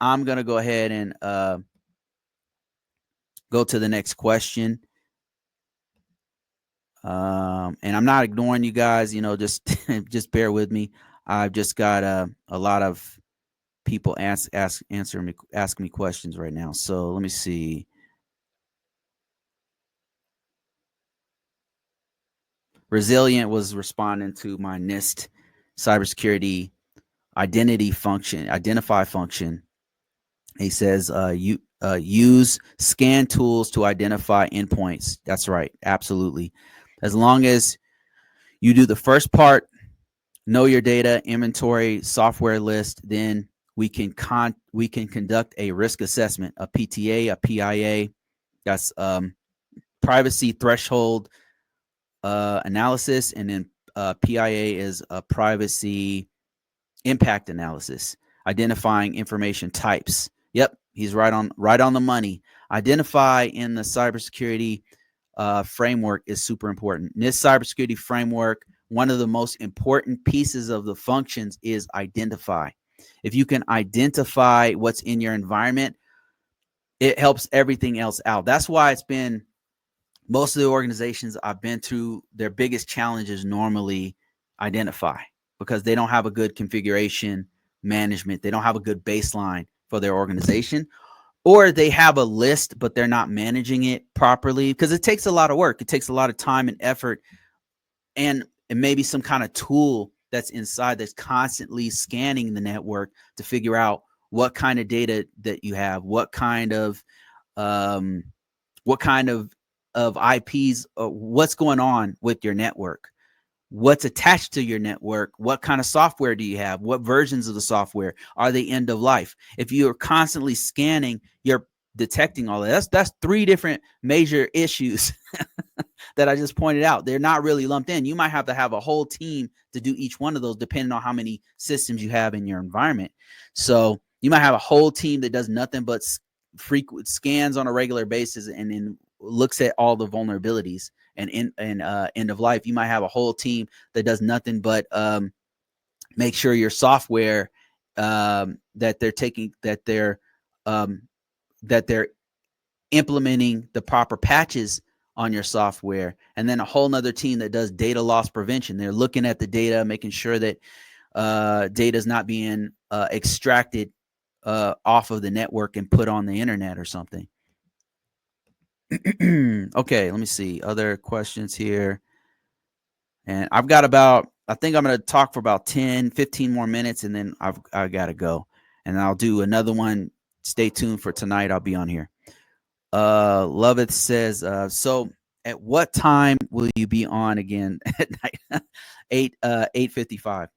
I'm going to go ahead and go to the next question. And I'm not ignoring you guys, you know, just just bear with me. I've just got a lot of people ask me questions right now. So let me see. Resilient was responding to my NIST cybersecurity identify function. He says, you use scan tools to identify endpoints. That's right. Absolutely. As long as you do the first part, know your data, inventory, software list, then we can conduct a risk assessment, a PTA, a PIA. That's privacy threshold analysis, and then PIA is a privacy impact analysis, identifying information types. Yep, he's right on the money. Identify in the cybersecurity framework is super important. In this cybersecurity framework, one of the most important pieces of the functions is identify. If you can identify what's in your environment, it helps everything else out. That's why it's been most of the organizations I've been to, their biggest challenge is normally identify, because they don't have a good configuration management. They don't have a good baseline for their organization, or they have a list, but they're not managing it properly, because it takes a lot of work. It takes a lot of time and effort, and maybe some kind of tool that's inside that's constantly scanning the network to figure out what kind of data that you have, what kind of IPs, what's going on with your network, what's attached to your network, what kind of software do you have, what versions of the software, are they end of life? If you're constantly scanning, you're detecting all of that. That's three different major issues that I just pointed out. They're not really lumped in. You might have to have a whole team to do each one of those, depending on how many systems you have in your environment. So you might have a whole team that does nothing but frequent scans on a regular basis, and then looks at all the vulnerabilities and end of life. You might have a whole team that does nothing but make sure your software that they're implementing the proper patches on your software, and then a whole nother team that does data loss prevention. They're looking at the data, making sure that data is not being extracted off of the network and put on the internet or something. Okay, let me see other questions here. And I've got I think I'm going to talk for about 10-15 more minutes, and then I got to go, and I'll do another one. Stay tuned for tonight. I'll be on here. Loveth says, so at what time will you be on again at night? 8:55.